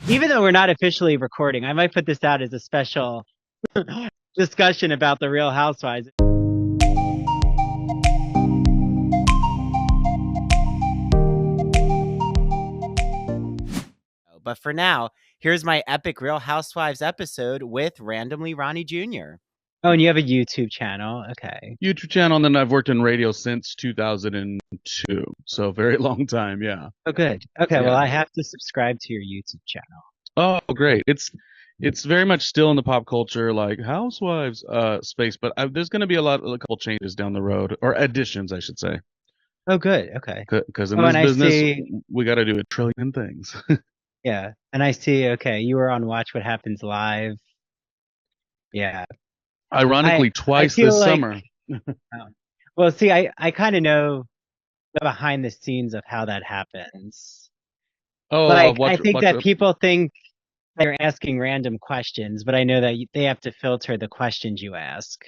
even though we're not officially recording, I might put this out as a special discussion about the Real Housewives. But for now, here's my epic Real Housewives episode with randomly Ronnie Jr. Oh, and you have a YouTube channel. Okay. YouTube channel, and then I've worked in radio since 2002, so very long time. Yeah. Oh, good. Okay, well, Yeah. I have to subscribe to your YouTube channel. Oh, great. It's very much still in the pop culture like housewives space, but there's going to be a couple changes down the road, or additions, I should say. Oh, good. Okay. Because in Oh, this and I business, see, we got to do a trillion things. yeah, and I see, okay, you were on Watch What Happens Live. Yeah. I Ironically, I twice feel this like, summer. oh, well, see, I kind of know the behind the scenes of how that happens. Oh, Like, I think that people think they're asking random questions, but I know that they have to filter the questions you ask.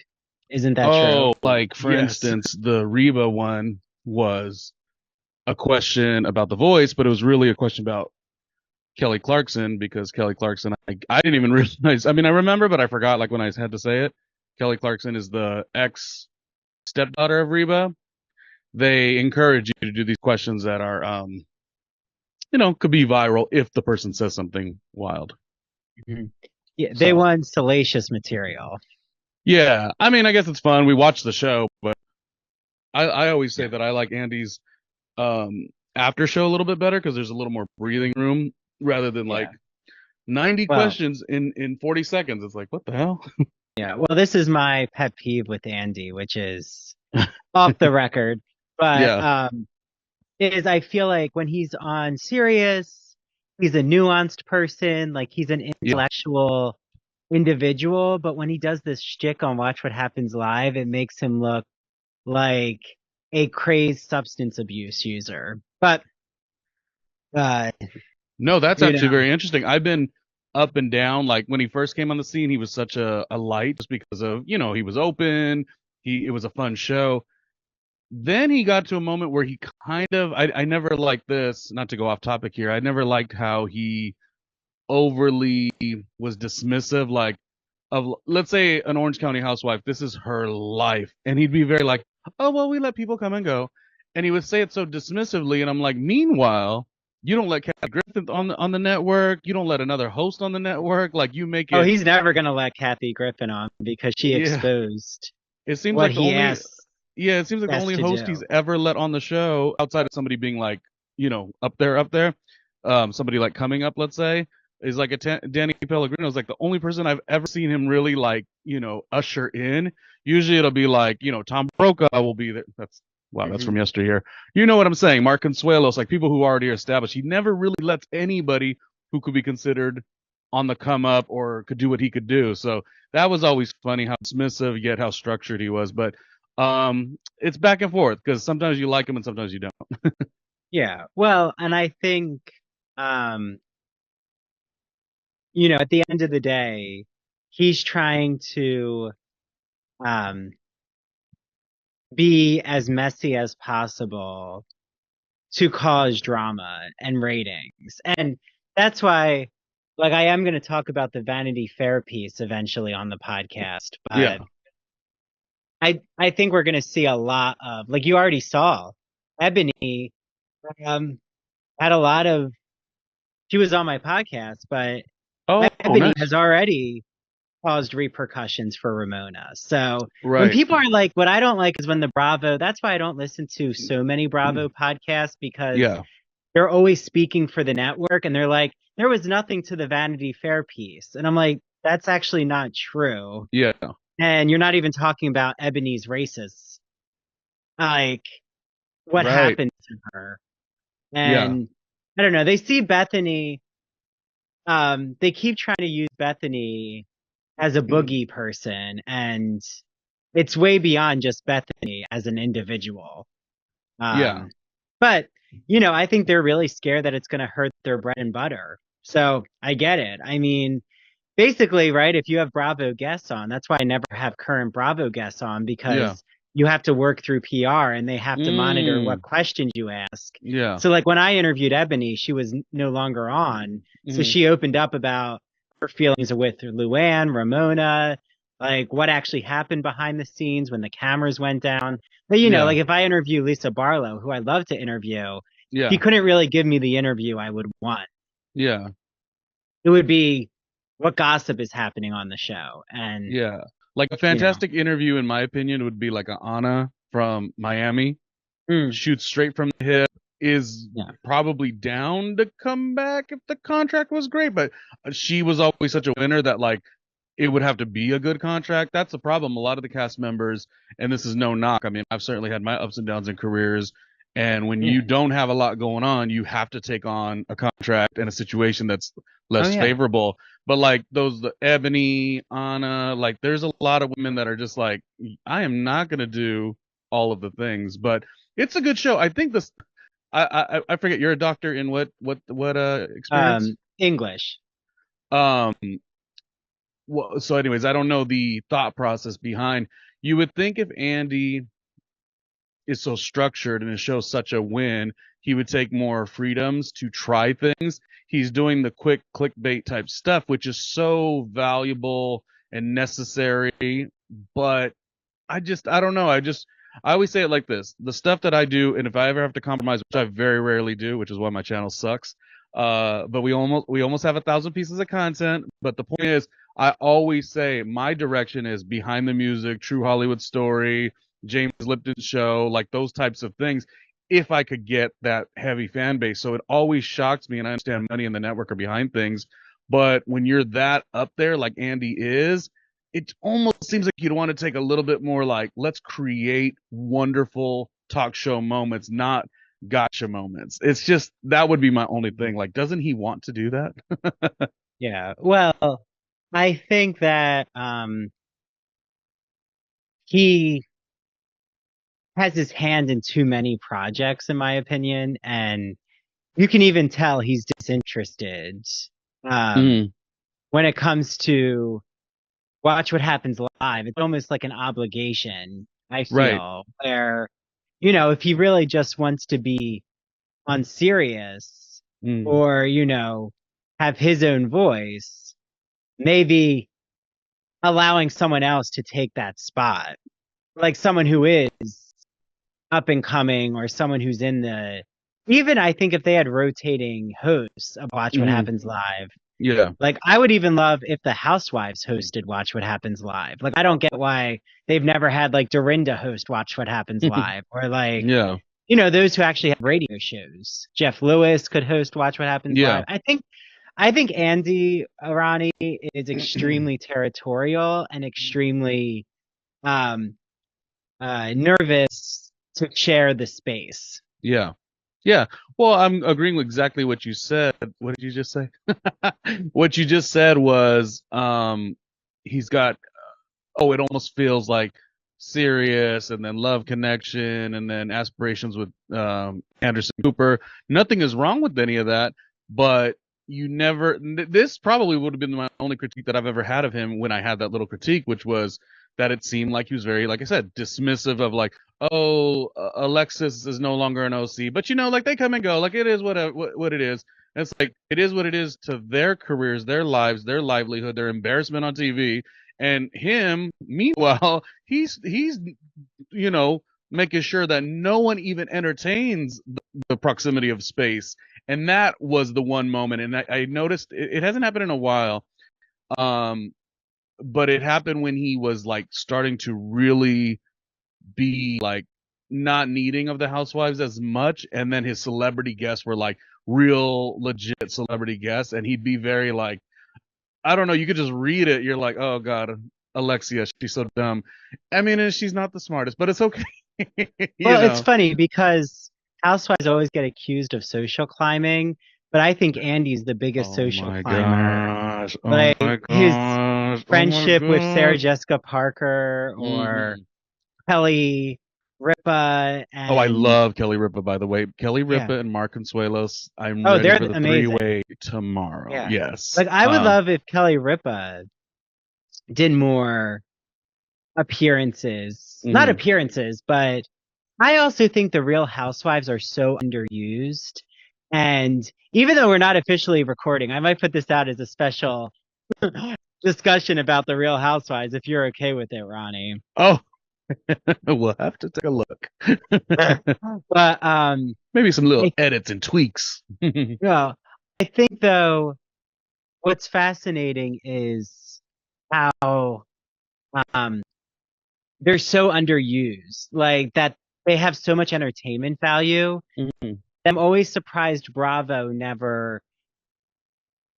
Isn't that true? oh, like for Yes. instance, the Reba one was a question about the voice, but it was really a question about Kelly Clarkson because Kelly Clarkson, I didn't even realize. I mean, I remember, but I forgot like when I had to say it. Kelly Clarkson is the ex stepdaughter of Reba. They encourage you to do these questions that are, could be viral if the person says something wild. Mhm. Yeah, they So, want salacious material. yeah, I mean, I guess it's fun. We watch the show, but I always say Yeah. that I like Andy's um, after show a little bit better because there's a little more breathing room rather than like Yeah. 90 Well, questions in 40 seconds. It's like, what the hell? yeah. Well, this is my pet peeve with Andy, which is off the record, but Yeah, is I feel like when he's on Sirius, he's a nuanced person, like he's an yeah, intellectual individual, but when he does this shtick on Watch What Happens Live, it makes him look like a crazed substance abuse user. But uh, no, that's you actually know, very interesting. I've been up and down. Like when he first came on the scene, he was such a light just because of, he was open. It was a fun show. Then he got to a moment where he kind of, I never liked this, not to go off topic here. I never liked how he overly was dismissive, like of, let's say an Orange County housewife, this is her life. And he'd be very like, oh, well, we let people come and go. And he would say it so dismissively. And I'm like, meanwhile, you don't let Kathy Griffin on the network. You don't let another host on the network. Like you make oh, it, he's never gonna let Kathy Griffin on because she yeah. exposed It seems what like he asked yeah, it seems like the us only to host he's do. ever let on the show outside of somebody being like, up there, somebody like coming up, let's say, is like Danny Pellegrino is like the only person I've ever seen him really like, usher in. Usually it'll be like, Tom Brokaw will be there. Wow, that's from Mhm. yesteryear. You know what I'm saying? Mark Consuelos, like people who already are established. He never really lets anybody who could be considered on the come up or could do what he could do. So that was always funny how dismissive yet how structured he was. But it's back and forth because sometimes you like him and sometimes you don't. Yeah. Well, and I think, um, at the end of the day, he's trying to um, be as messy as possible to cause drama and ratings. And that's why, like, I am going to talk about the Vanity Fair piece eventually on the podcast, Yeah. but I think we're going to see a lot of, like, you already saw, Ebony um, had a lot of, she was on my podcast, but Oh, Ebony nice. has already caused repercussions for Ramona. So when Right. people are like, what I don't like is when the Bravo, that's why I don't listen to so many Bravo podcasts because Yeah. they're always speaking for the network and they're like, there was nothing to the Vanity Fair piece. And I'm like, that's actually not true. Yeah. And you're not even talking about Ebony's racists. Like, what Right. happened to her? Yeah. And I don't know, they see Bethany, they keep trying to use Bethany as a boogie person, and it's way beyond just Bethany as an individual. Yeah. Um, but I think they're really scared that it's going to hurt their bread and butter. So I get it. I mean, basically, right? If you have Bravo guests on, that's why I never have current Bravo guests on Yeah. because you have to work through PR and they have to monitor what Mm, questions you ask. yeah. So like when I interviewed Ebony, she was no longer on. So Hmm. she opened up about her feelings with Luann, Ramona, like what actually happened behind the scenes when the cameras went down. But Yeah. like if I interview Lisa Barlow, who I love to interview, she Yeah. couldn't really give me the interview I would want. Yeah. It would be what gossip is happening on the show. And, Yeah. Like a you know, fantastic interview, in my opinion, would be like a Anna from Miami. mm, Shoots straight from the hip, is yeah. probably down to come back if the contract was great, but she was always such a winner that like it would have to be a good contract. That's the problem. A lot of the cast members, and this is no knock. I mean, I've certainly had my ups and downs in careers. And when you Yeah. don't have a lot going on, you have to take on a contract in a situation that's Oh, less yeah. favorable. But like those, the Ebony, Anna, like there's a lot of women that are just like, I am not going to do all of the things, but it's a good show. I think this, I forget, you're a doctor in what experience? English. Um, well, so anyways, I don't know the thought process behind. You would think if Andy is so structured and it shows such a win, he would take more freedoms to try things. He's doing the quick clickbait type stuff, which is so valuable and necessary. But I don't know. I always say it like this: the stuff that I do, and if I ever have to compromise, which I very rarely do, which is why my channel sucks. But we almost have 1,000 pieces of content. But the point is, I always say my direction is behind the music, true Hollywood story, James Lipton show, like those types of things. If I could get that heavy fan base, so it always shocks me, and I understand money and the network are behind things, but when you're that up there, like Andy is, it almost seems like you'd want to take a little bit more like, let's create wonderful talk show moments, not gotcha moments. It's just that would be my only thing. Like, doesn't he want to do that? Yeah. Well, I think that he has his hand in too many projects, in my opinion, and you can even tell he's disinterested um, Mm, when it comes to watch what happens live. It's almost like an obligation, I right. feel, where, if he really just wants to be on Sirius Mm, or, have his own voice, maybe allowing someone else to take that spot, like someone who is up and coming or someone who's in the, even I think if they had rotating hosts of Watch What mm, Happens Live, yeah. like I would even love if the Housewives hosted Watch What Happens Live. Like I don't get why they've never had like Dorinda host Watch What Happens Live or like, Yeah. those who actually have radio shows. Jeff Lewis could host Watch What Happens Yeah. Live. I think Andy Ronnie is extremely territorial and extremely um nervous to share the space. Yeah. Yeah. Well, I'm agreeing with exactly what you said. What did you just say? What you just said was he's got, oh, it almost feels like Serious and then Love Connection and then Aspirations with Anderson Cooper. Nothing is wrong with any of that, but you never, this probably would have been my only critique that I've ever had of him when I had that little critique, which was that it seemed like he was very, like I said, dismissive of like, oh, Alexis is no longer an OC, but like they come and go, like it is what it is. And it's like it is what it is to their careers, their lives, their livelihood, their embarrassment on TV. And him, meanwhile, he's making sure that no one even entertains the proximity of space. And that was the one moment. And I noticed it hasn't happened in a while. Um, but it happened when he was like starting to really be like not needing of the housewives as much. And then his celebrity guests were like real legit celebrity guests. And he'd be very like, I don't know, you could just read it. You're like, oh God, Alexia, she's so dumb. I mean, and she's not the smartest, but it's okay. you Well, it's know. funny because housewives always get accused of social climbing, but I think Andy's the biggest Oh social my climber. gosh. Oh Like my his gosh. Oh my friendship with Sarah gosh. Jessica Parker or Hmm. Kelly Ripa Oh, I and love Kelly Ripa, by the way. Kelly yeah. Ripa and Mark Consuelos. I'm Oh, ready they're for the amazing. three-way tomorrow. Yeah. Yes. Like I would love if Kelly Ripa did more appearances not Hmm. appearances, but I also think the Real Housewives are so underused. And even though we're not officially recording, I might put this out as a special discussion about the Real Housewives if you're okay with it, Ronnie. Oh, we'll have to take a look. But Maybe some little I edits and tweaks. well, I think though what's fascinating is how um they're so underused. Like that they have so much entertainment value. Mhm. I'm always surprised Bravo never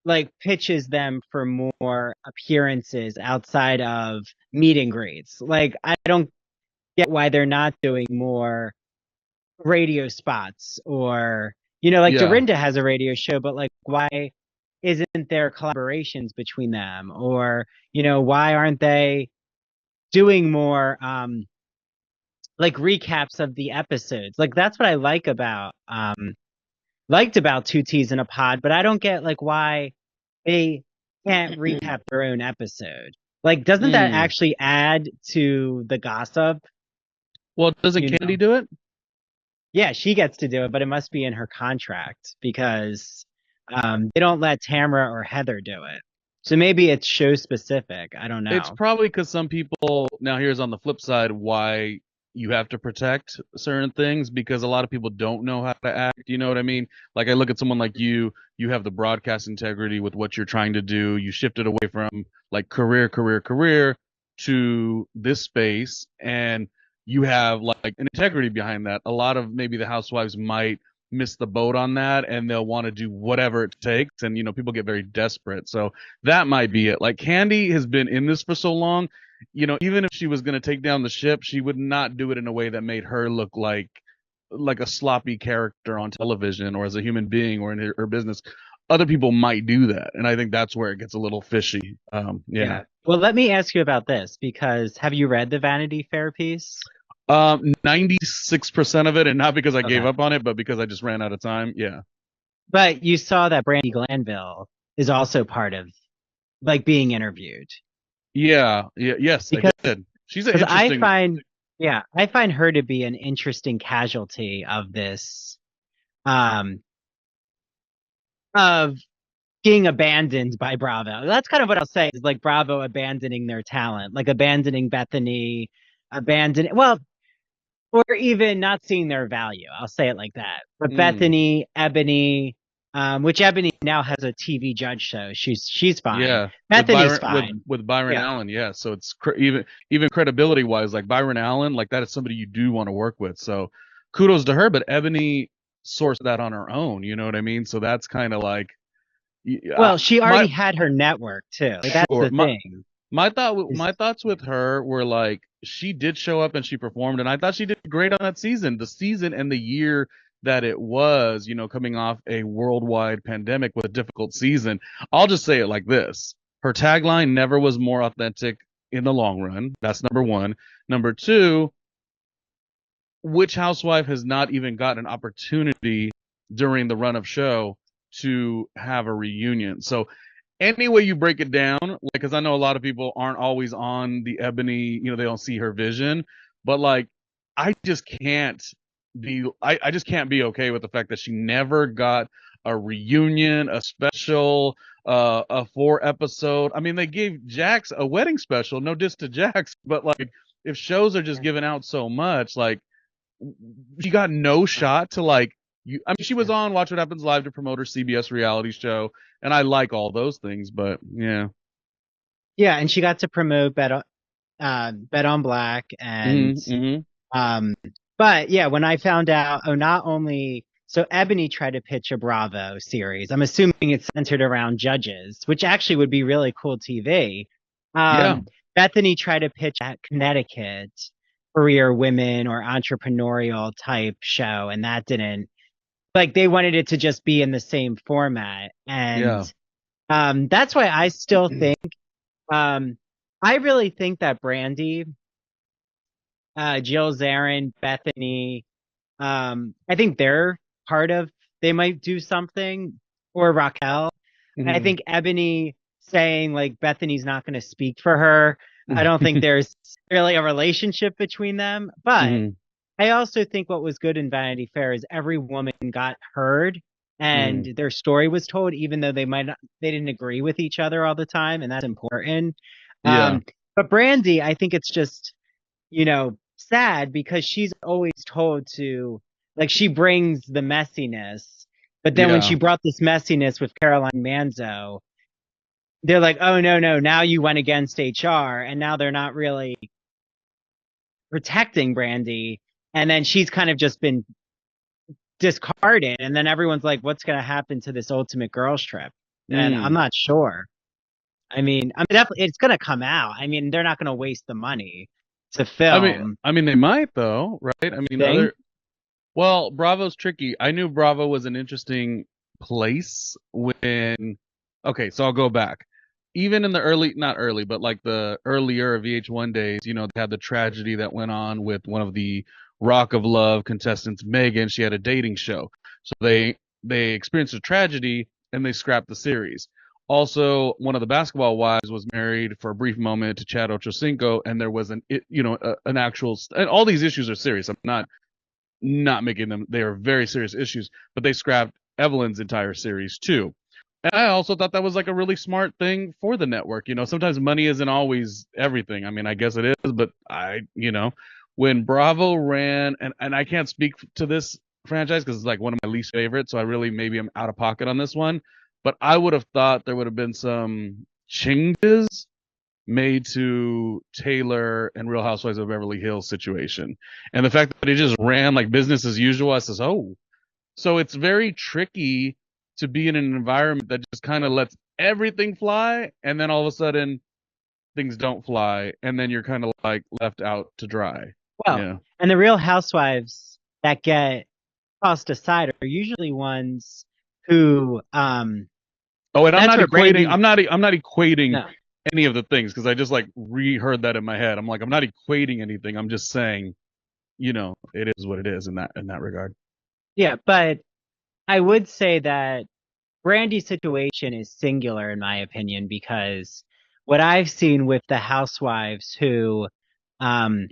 like pitches them for more appearances outside of meet and greets. Like I don't get why they're not doing more radio spots or like Yeah. Dorinda has a radio show, but like why isn't there collaborations between them? Or, why aren't they doing more like recaps of the episodes? Like that's what I liked about Two T's in a Pod, but I don't get like why they can't recap their own episode. Like, doesn't that Mm. actually add to the gossip? Well, doesn't You Candy know? do it? Yeah, she gets to do it, but it must be in her contract because they don't let Tamara or Heather do it. So maybe it's show specific. I don't It's know. probably because some people, now here's on the flip side why you have to protect certain things, because a lot of people don't know how to act. You know what I mean? Like I look at someone like you have the broadcast integrity with what you're trying to do. You shifted away from like career to this space, and you have like an integrity behind that. A lot of maybe the housewives might miss the boat on that, and they'll want to do whatever it takes, and people get very desperate. So that might be it. Like Candy has been in this for so long, even if she was going to take down the ship, she would not do it in a way that made her look like a sloppy character on television or as a human being or in her business. Other people might do that, and I think that's where it gets a little fishy. Yeah. Yeah. Well, let me ask you about this because have you read the Vanity Fair piece? 96% of it, and not because I gave Okay. up on it, but because I just ran out of time. Yeah. But you saw that Brandy Glanville is also part of like being interviewed Yeah. Yeah. Yes, I because did. She's an because interesting. I find her to be an interesting casualty of this um of being abandoned by Bravo. That's kind of what I'll say is like Bravo abandoning their talent, like abandoning Bethany, well, or even not seeing their value. I'll say it like that. But Mm, Bethany, Ebony, which Ebony now has a TV judge show. She's fine. yeah, with Bethany's Byron with fine. with Byron Yeah. Allen, yeah. So it's even credibility wise, like Byron Allen, like that is somebody you do want to work with. So kudos to her. But Ebony sourced that on her own. You know what I mean? So that's kind of like, Well, she my already had her network too. Like that's sure the thing. my Is thoughts with her were like she did show up and she performed, and I thought she did great on that season. The season and the year that it was, coming off a worldwide pandemic with a difficult season. I'll just say it like this. Her tagline never was more authentic in the long run. That's number one. Number two, which housewife has not even got an opportunity during the run of show to have a reunion? So any way you break it down, like, because I know a lot of people aren't always on the Ebony, they don't see her vision, but like, I just can't I just can't be okay with the fact that she never got a reunion, a special, a 4 episode. I mean, they gave Jax a wedding special, no diss to Jax, but like, if shows are just giving out so much, like, she got no shot to like I mean, she was on Watch What Happens Live to promote her CBS reality show, and I like all those things, but yeah. yeah, and she got to promote Bet on Black and Hmm. um but yeah, when I found out, not only so Ebony tried to pitch a Bravo series. I'm assuming it's centered around judges, which actually would be really cool TV. Yeah. Bethany tried to pitch at Connecticut career women or entrepreneurial type show, and that didn't like they wanted it to just be in the same format. And Yeah. that's why I still think um I really think that Brandy, Jill Zarin, Bethany, I think they're part of they might do something, or Raquel. I Hmm. think Ebony saying like Bethany's not going to speak for her. I don't think there's really a relationship between them. But Mhm. I also think what was good in Vanity Fair is every woman got heard and Mhm. their story was told, even though they didn't agree with each other all the time, and that's important. Yeah. But Brandy, I think it's just, sad because she's always told to, like, she brings the messiness, but then when she Yeah. brought this messiness with Caroline Manzo, they're like, oh no, no, now you went against HR, and now they're not really protecting Brandy, and then she's kind of just been discarded, and then everyone's like, what's going to happen to this Ultimate Girls Trip? And I'm Mm. not sure. I mean, definitely it's going to come out. I mean, they're not going to waste the money to I mean, film. I mean, they might though, right? I mean, Thing. well, Bravo's tricky. I knew Bravo was an interesting place when, okay, so I'll go back. Even in the early, not early, but like the earlier VH1 days, they had the tragedy that went on with one of the Rock of Love contestants, Megan. She had a dating show. So they experienced a tragedy and they scrapped the series. Also, one of the basketball wives was married for a brief moment to Chad Ochocinco, and there was an actual, and all these issues are serious. I'm not making them, they are very serious issues, but they scrapped Evelyn's entire series too. And I also thought that was like a really smart thing for the network. Sometimes money isn't always everything. I mean, I guess it is, but when Bravo ran, and I can't speak to this franchise because it's like one of my least favorites, so I really, maybe I'm out of pocket on this one, but I would have thought there would have been some changes made to Taylor and Real Housewives of Beverly Hills situation. And the fact that it just ran like business as usual, I says, oh. So it's very tricky to be in an environment that just kind of lets everything fly, and then all of a sudden things don't fly, and then you're kind of like left out to dry. Well, Yeah. and the Real Housewives that get tossed aside are usually ones who, Oh, and that's where Brandy, I'm not equating no, any of the things because I just like reheard that in my head. I'm like, I'm not equating anything. I'm just saying, it is what it is in that regard. yeah, but I would say that Brandy's situation is singular in my opinion because what I've seen with the housewives who um,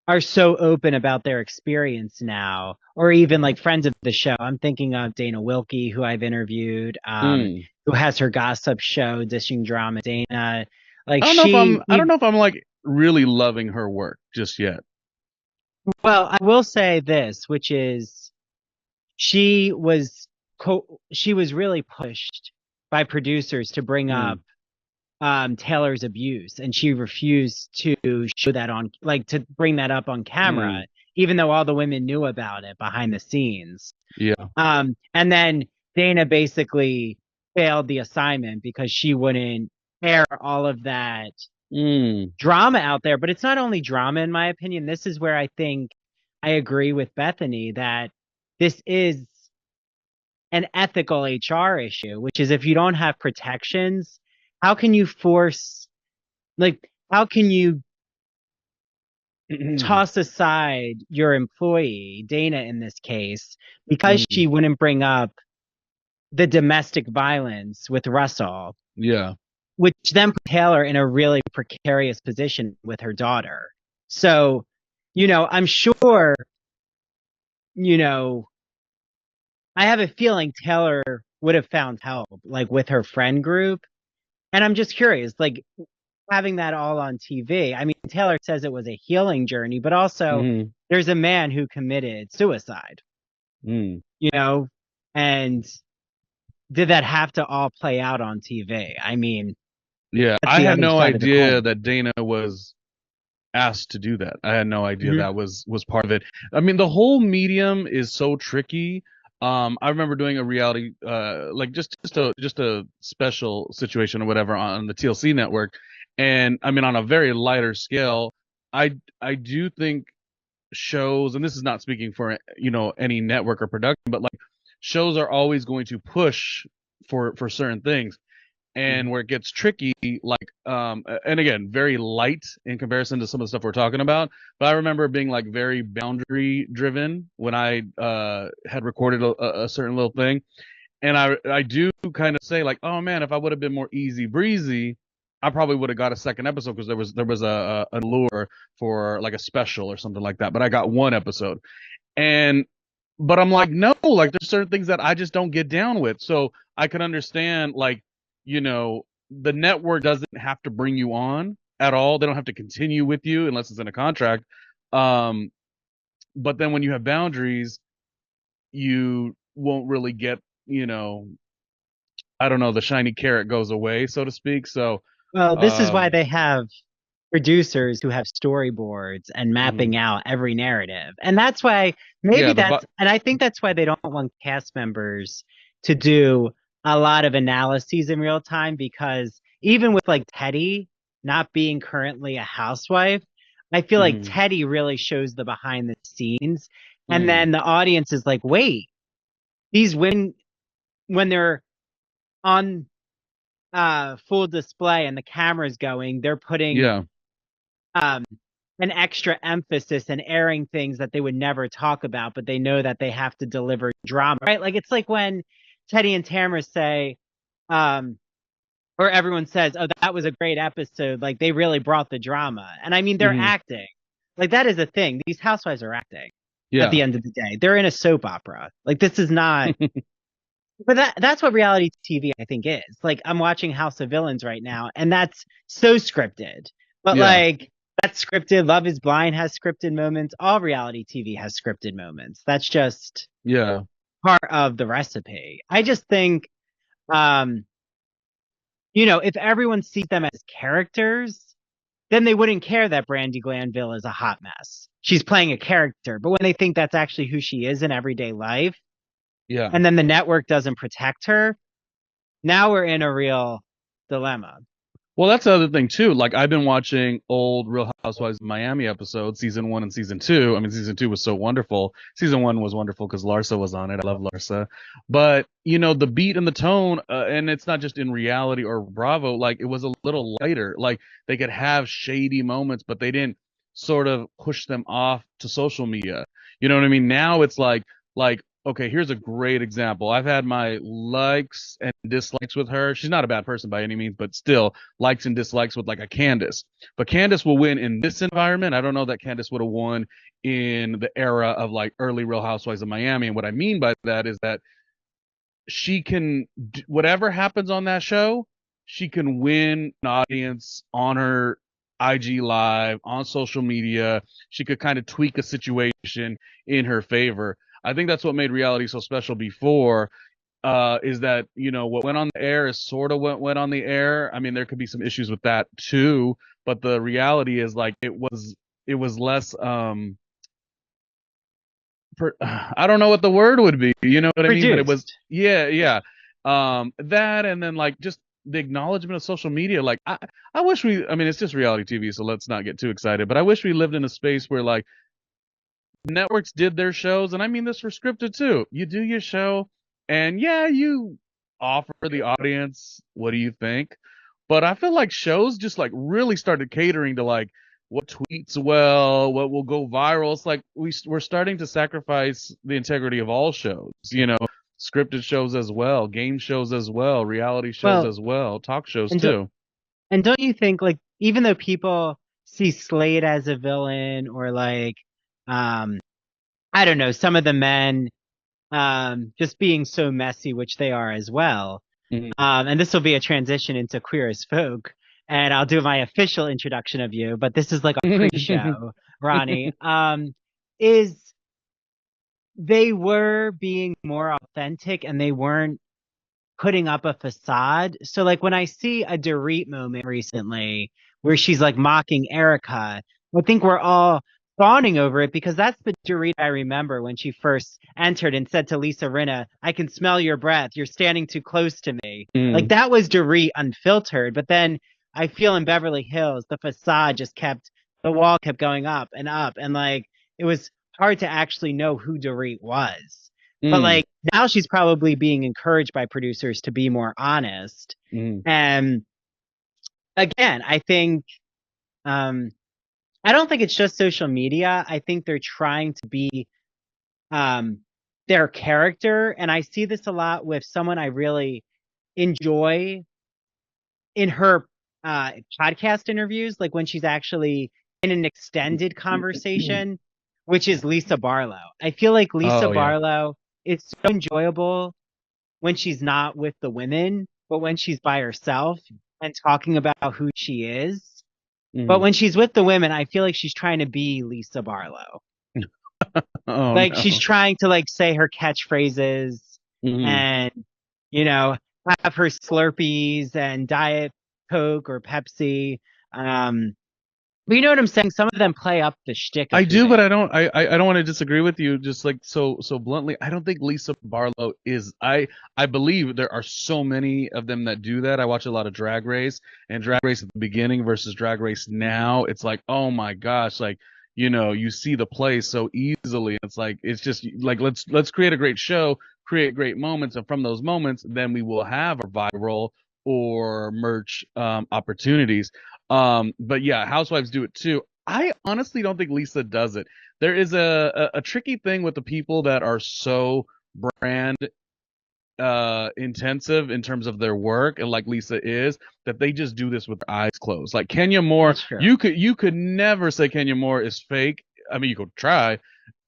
are so open about their experience now, or even like friends of the show. I'm thinking of Dana Wilkie, who I've interviewed, Mm. who has her gossip show, Dishing Drama. Dana, like I don't know if I'm like really loving her work just yet. well, I will say this, which is she was she was really pushed by producers to bring up Mm. Taylor's abuse, and she refused to show that on, like, to bring that up on camera, Mm. even though all the women knew about it behind the scenes. Yeah. And then Dana basically failed the assignment because she wouldn't air all of that Mm. drama out there. But it's not only drama, in my opinion. This is where I think I agree with Bethany that this is an ethical HR issue, which is if you don't have protections, how can you force, like, how can you Mm. toss aside your employee, Dana in this case, because she wouldn't bring up the domestic violence with Russell, Yeah. which then put Taylor in a really precarious position with her daughter. So, I'm sure, you know, I have a feeling Taylor would have found help, like with her friend group. And I'm just curious, like having that all on TV. I mean, Taylor says it was a healing journey, but also Mm. there's a man who committed suicide, Mm. you know, and did that have to all play out on TV? I mean, Yeah. that's I the had other no side of the idea coin. that Dana was asked to do that. I had no idea Mhm. that was part of it. I mean, the whole medium is so tricky. I remember doing a reality, like just a special situation or whatever on the TLC network, and I mean on a very lighter scale, I do think shows, and this is not speaking for any network or production, but like shows are always going to push for certain things, and Mhm. where it gets tricky, like and again, very light in comparison to some of the stuff we're talking about, but I remember being like very boundary driven when I had recorded a certain little thing, and I do kind of say like, oh man, if I would have been more easy breezy, I probably would have got a second episode because there was a lure for like a special or something like that. But I got one episode, and but I'm like, no, like there's certain things that I just don't get down with. So I can understand, like, the network doesn't have to bring you on at all. They don't have to continue with you unless it's in a contract. Um, but then when you have boundaries, you won't really get, I don't know, the shiny carrot goes away, so to speak. So, Well, this is why um, they have producers who have storyboards and mhm. mapping out every narrative. And that's why maybe Yeah, that's, and I think that's why they don't want cast members to do a lot of analyses in real time, because even with like Teddy not being currently a housewife, I feel like Mhm. Teddy really shows the behind the scenes. And Mm. then the audience is like, wait, these women, when they're on full display and the camera's going, they're putting Yeah. um an extra emphasis and airing things that they would never talk about, but they know that they have to deliver drama, right? Like it's like when Teddy and Tamara say, um, or everyone says, "Oh, that was a great episode." Like they really brought the drama, and I mean they're Mhm. acting. Like that is a thing. These housewives are acting. At Yeah. the end of the day, they're in a soap opera. Like this is not. But that's what reality TV I think is. Like I'm watching House of Villains right now, and that's so scripted. But Yeah. like that's scripted. Love is Blind has scripted moments. All reality TV has scripted moments. That's just Yeah. part of the recipe. I just think um, if everyone sees them as characters, then they wouldn't care that Brandy Glanville is a hot mess. She's playing a character. But when they think that's actually who she is in everyday life, Yeah. and then the network doesn't protect her, now we're in a real dilemma. Well, that's the other thing too. Like I've been watching old Real Housewives of Miami episodes, season 1 and season 2. I mean, season 2 was so wonderful. Season 1 was wonderful because Larsa was on it. I love Larsa. But the beat and the tone, and it's not just in reality or Bravo. Like it was a little lighter. Like they could have shady moments, but they didn't sort of push them off to social media. You know what I mean? Now it's like okay, here's a great example. I've had my likes and dislikes with her. She's not a bad person by any means, but still likes and dislikes with like a Candace. But Candace will win in this environment. I don't know that Candace would have won in the era of like early Real Housewives of Miami. And what I mean by that is that she can, whatever happens on that show, she can win an audience on her IG live, on social media. She could kind of tweak a situation in her favor. I think that's what made reality so special before, is that what went on the air is sort of what went on the air. I mean, there could be some issues with that too, but the reality is like it was less I don't know what the word would be. You know what I mean? But it was, Produced. yeah, yeah. That, and then like just the acknowledgement of social media. Like I wish I mean, it's just reality TV, so let's not get too excited. But I wish we lived in a space where like networks did their shows, and I mean this for scripted too. You do your show, and yeah, you offer the audience, what do you think? But I feel like shows just like really started catering to like what tweets well, what will go viral. It's like we're starting to sacrifice the integrity of all shows, scripted shows as well, game shows as well, reality shows Well, as well, talk shows and do, too. and don't you think like even though people see Slade as a villain or like um I don't know, some of the men just being so messy, which they are as well. Mhm. And this will be a transition into Queer as Folk, and I'll do my official introduction of you, but this is like a pre-show, Ronnie. Is they were being more authentic and they weren't putting up a facade. So like when I see a Dorit moment recently where she's like mocking Erica, I think we're all fawning over it because that's the Dorit I remember when she first entered and said to Lisa Rinna, "I can smell your breath. You're standing too close to me." Like Mm, that was Dorit unfiltered. But then I feel in Beverly Hills, the facade just kept, the wall kept going up and like it was hard to actually know who Dorit was. But mm, like now she's probably being encouraged by producers to be more honest. mm, And again, I think um I don't think it's just social media. I think they're trying to be um their character. And I see this a lot with someone I really enjoy in her. podcast interviews, like when she's actually in an extended conversation, which is Lisa Barlow. I feel like Lisa Oh yeah. Barlow is so enjoyable when she's not with the women, but when she's by herself and talking about who she is. But Hmm. when she's with the women, I feel like she's trying to be Lisa Barlow. Oh Like she's no. trying to like say her catchphrases Hmm. and, you know, have her Slurpees and Diet Coke or Pepsi. Um, but you know what I'm saying? Some of them play up the shtick of I who do, they but are. I don't want to disagree with you. Just like so bluntly, I don't think Lisa Barlow is. I believe there are so many of them that do that. I watch a lot of Drag Race, and Drag Race at the beginning versus Drag Race now. It's like, oh my gosh, like you see the play so easily. It's like it's just like let's create a great show, create great moments, and from those moments, then we will have a viral or merch opportunities. But yeah, Housewives do it too. I honestly don't think Lisa does it. There is a tricky thing with the people that are so brand intensive in terms of their work, and like Lisa is, that they just do this with their eyes closed. Like Kenya Moore, That's true. you could never say Kenya Moore is fake. I mean, you could try.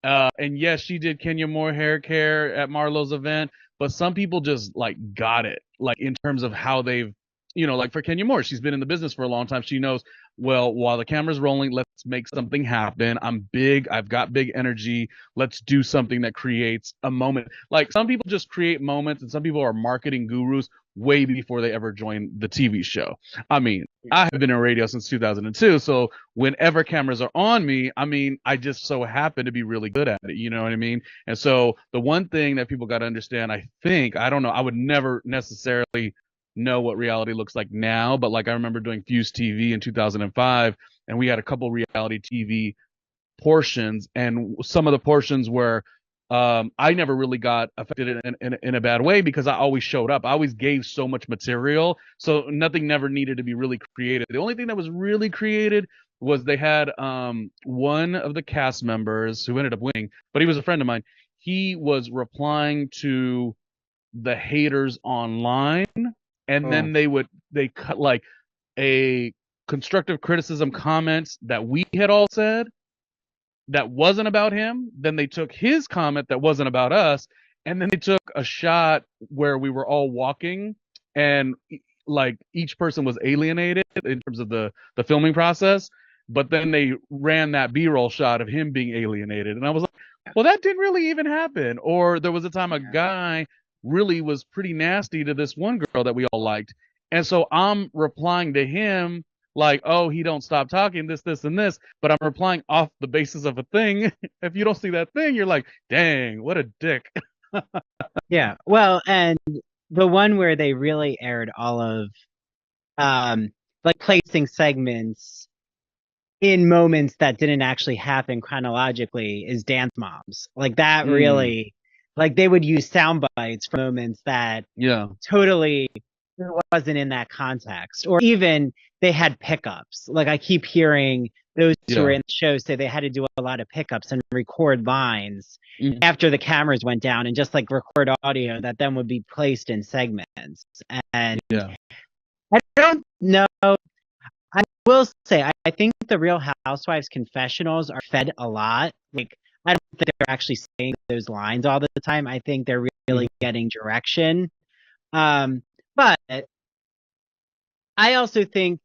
And yes, she did Kenya Moore hair care at Marlo's event, but some people just like got it, like in terms of how they've, like for Kenya Moore, she's been in the business for a long time. She knows, well, while the camera's rolling, let's make something happen. I'm big, I've got big energy. Let's do something that creates a moment. Like some people just create moments, and some people are marketing gurus way before they ever join the TV show. I mean, Yeah. I have been in radio since 2002, so whenever cameras are on me, I mean, I just so happen to be really good at it. You know what I mean? And so the one thing that people got to understand, I think, I don't know, I would never necessarily know what reality looks like now, but like I remember doing Fuse TV in 2005, and we had a couple reality TV portions, and some of the portions where I never really got affected in a bad way because I always showed up. I always gave so much material, so nothing never needed to be really created. The only thing that was really created was they had one of the cast members who ended up winning, but he was a friend of mine. He was replying to the haters online, and Oh, then they cut like a constructive criticism comments that we had all said that wasn't about him. Then they took his comment that wasn't about us, and then they took a shot where we were all walking, and like each person was alienated in terms of the filming process. But then they ran that B-roll shot of him being alienated, and I was like, well, that didn't really even happen. Or there was a time a yeah. guy really was pretty nasty to this one girl that we all liked, and so I'm replying to him like, oh, he don't stop talking, this, and this, but I'm replying off the basis of a thing. If you don't see that thing, you're like, dang, what a dick. Yeah. Well, and the one where they really aired all of um like placing segments in moments that didn't actually happen chronologically is Dance Moms. Like that Mm, really, like they would use sound bites for moments that yeah, totally wasn't in that context. Or even they had pickups. Like I keep hearing those who were yeah. in the show say they had to do a lot of pickups and record lines Mm, after the cameras went down and just like record audio that then would be placed in segments. And yeah. I don't know. I will say, I think the Real Housewives confessionals are fed a lot. Like, I don't think they're actually saying those lines all the time. I think they're Mhm. really getting direction. But I also think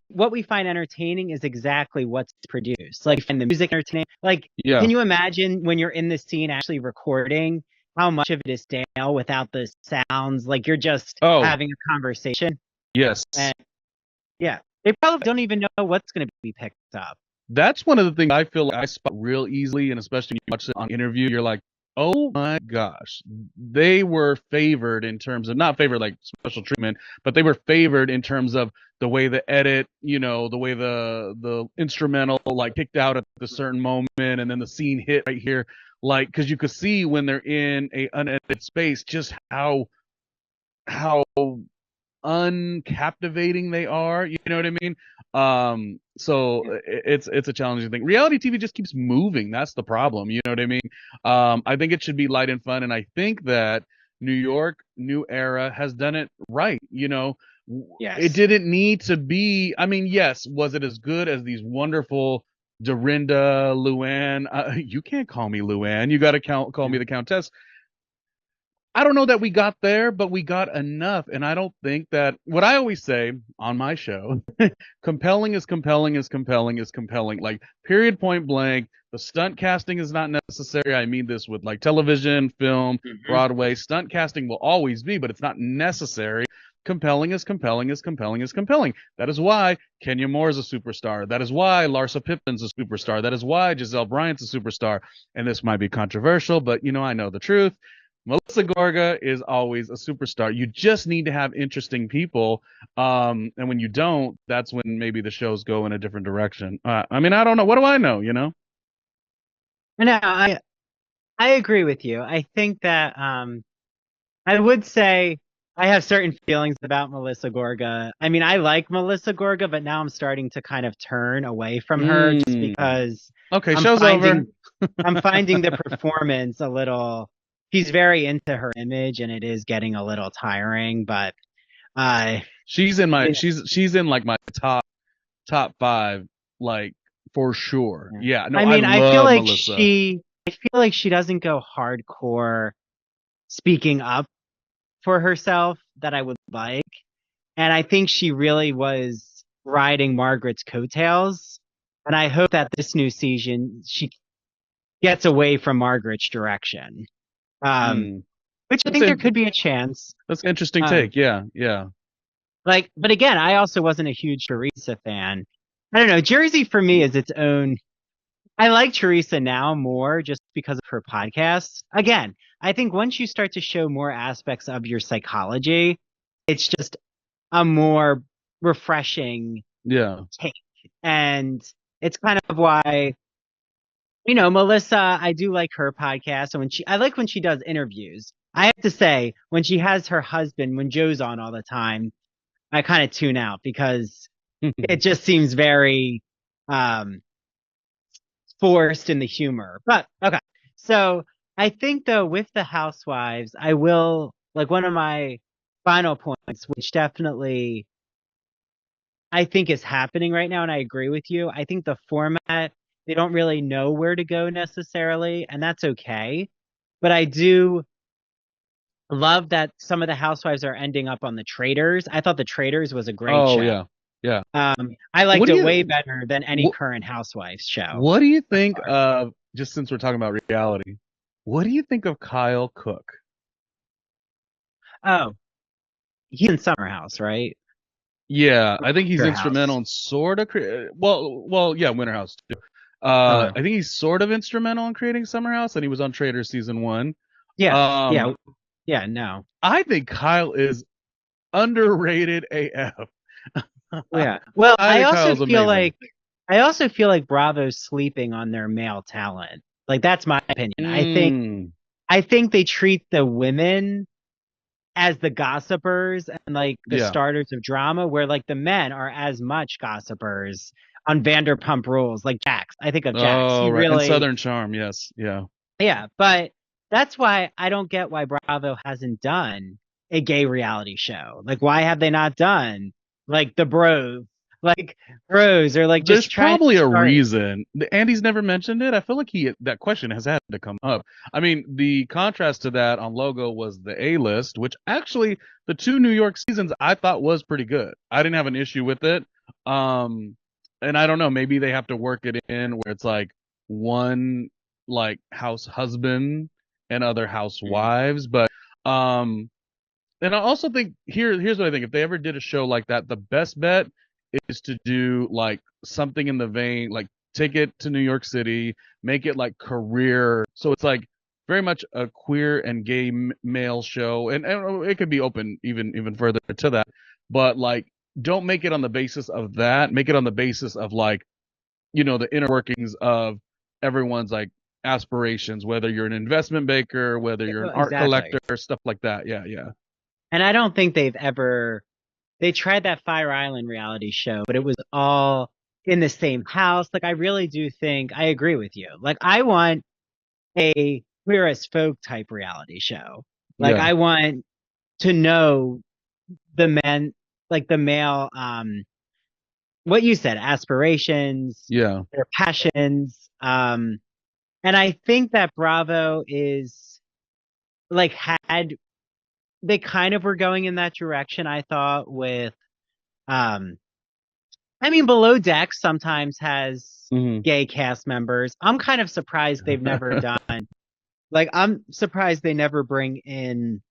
what we find entertaining is exactly what's produced. Like, find the music entertaining. Like, Yeah. can you imagine when you're in the scene actually recording how much of it is stale without the sounds? Like, you're just Oh, having a conversation. yes. And yeah, they probably don't even know what's going to be picked up. That's one of the things I feel like I spot real easily, and especially when you watch it on interview, you're like, oh my gosh, they were favored in terms of not favored like special treatment, but they were favored in terms of the way the edit, the way the instrumental like kicked out at the certain moment, and then the scene hit right here, like because you could see when they're in a unedited space just how uncaptivating they are. You know what I mean? So it's a challenging thing. Reality TV just keeps moving. That's the problem. You know what I mean? I think it should be light and fun, and I think that New York, New Era has done it right. It Yes. didn't need to be. I mean, yes, was it as good as these wonderful Dorinda, Luann? You can't call me Luann. You got to call Yeah. me the Countess. I don't know that we got there, but we got enough. And I don't think that what I always say on my show, compelling is compelling is compelling is compelling. Like, period, point blank. The stunt casting is not necessary. I mean this with like television, film, Hmm. Broadway. Stunt casting will always be, but it's not necessary. Compelling is compelling is compelling is compelling. That is why Kenya Moore is a superstar. That is why Larsa Pippen's a superstar. That is why Giselle Bryant's a superstar. And this might be controversial, but I know the truth. Melissa Gorga is always a superstar. You just need to have interesting people. And when you don't, that's when maybe the shows go in a different direction. I mean, I don't know. What do I know? No, I agree with you. I think that I would say I have certain feelings about Melissa Gorga. I mean, I like Melissa Gorga, but now I'm starting to kind of turn away from her just Mm. because Okay, I'm show's over. finding the performance a little. She's very into her image, and it is getting a little tiring. But I, She's in my you she's in like my top five, like for sure. know, Yeah, no, I I mean, love Melissa. I feel like she doesn't go hardcore speaking up for herself that I would like. And I think she really was riding Margaret's coattails. And I hope that this new season she gets away from Margaret's direction. Um, Mm. which I That's think there an could be a chance. that's an interesting Um, take. Yeah, yeah. but again, I also wasn't a huge Teresa fan. I don't know. Jersey for me is its own. I like Teresa now more just because of her podcasts. Again, I think once you start to show more aspects of your psychology, it's just a more refreshing Yeah. take. And it's kind of why, Melissa, I do like her podcast. And I like when she does interviews. I have to say, when she has her husband, when Joe's on all the time, I kind of tune out because it just seems very um, forced in the humor. But okay. So I think though, with the Housewives, I will, like, one of my final points, which definitely I think is happening right now, and I agree with you. I think the format, they don't really know where to go necessarily, and that's okay. But I do love that some of the housewives are ending up on the Traders. I thought the Traders was a great Oh show. yeah, yeah. I What liked do it way you better than any what current Housewives show. what do you By think far. of, just since we're talking about reality? What do you think of Kyle Cook? Oh, he's in Summer House, right? Yeah, I think he's Your instrumental house. in sort of yeah, Winter House too. Okay. I think he's sort of instrumental in creating Summer House, and he was on Trader season one. Yeah. Um, Yeah. Yeah. No. I think Kyle is underrated AF. Yeah. Well, I think Kyle's amazing. I also feel like Bravo's sleeping on their male talent. Like that's my opinion. Mm, I think they treat the women as the gossipers and like the yeah. starters of drama, where like the men are as much gossipers on Vanderpump Rules, like Jax. I think of Jax. Oh, He right. And really, Southern Charm, yes. Yeah. yeah, but that's why I don't get why Bravo hasn't done a gay reality show. Like, why have they not done like the Bros, like Bros, or like There's just trying to probably a start? reason. Andy's never mentioned it. I feel like that question has had to come up. I mean, the contrast to that on Logo was the A list, which actually the two New York seasons I thought was pretty good. I didn't have an issue with it. Um, and I don't know, maybe they have to work it in where it's like one like house husband and other Mm. housewives, but um and I also think here's what I think. If they ever did a show like that, the best bet is to do like something in the vein, like take it to New York City, make it like career. So it's like very much a queer and gay male show, and it could be open even further to that. But like, don't make it on the basis of that. Make it on the basis of like, the inner workings of everyone's like aspirations, whether you're an investment banker, whether you're an art Exactly. collector, stuff like that. Yeah, yeah. And I don't think they tried that Fire Island reality show, but it was all in the same house. Like, I really do think I agree with you. Like, I want a Queer as Folk type reality show. Like, Yeah. I want to know the men, like the male, what you said, aspirations, Yeah. their passions. And I think that Bravo is like they kind of were going in that direction, I thought, with um I mean, Below Deck sometimes has Hmm. gay cast members. I'm kind of surprised they've never done, like, I'm surprised they never bring in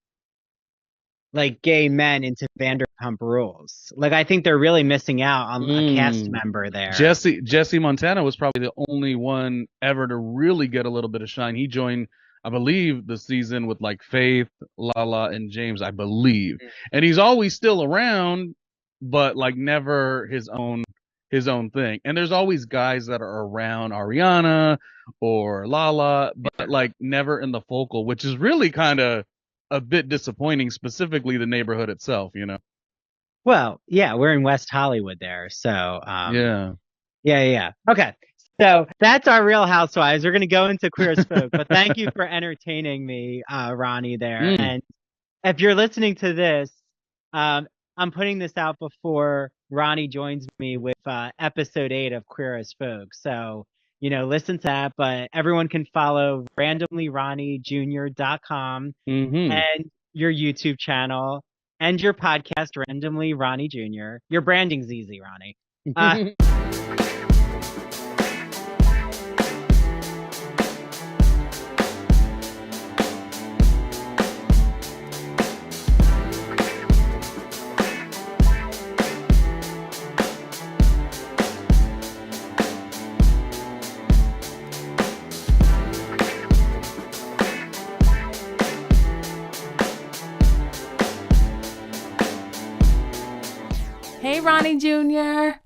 like gay men into Vanderpump Rules. Like, I think they're really missing out on a cast Mm. member there. Jesse Montana was probably the only one ever to really get a little bit of shine. He joined, I believe, the season with like Faith, Lala, and James, I believe. And he's always still around, but like never his own thing. And there's always guys that are around Ariana or Lala, but like never in the focal, which is really kind of a bit disappointing, specifically the neighborhood itself, you know? Well, yeah, we're in West Hollywood there. So, Yeah. yeah. Okay. So that's our Real Housewives. We're going to go into Queer as Folk, but thank you for entertaining me, Ronnie, there. Mm. And if you're listening to this, I'm putting this out before Ronnie joins me with episode 8 of Queer as Folk. So, listen to that. But everyone can follow randomlyronniejr.com Hmm. and your YouTube channel and your podcast, Randomly Ronnie Jr. Your branding's easy, Ronnie. Hey, Ronnie Jr.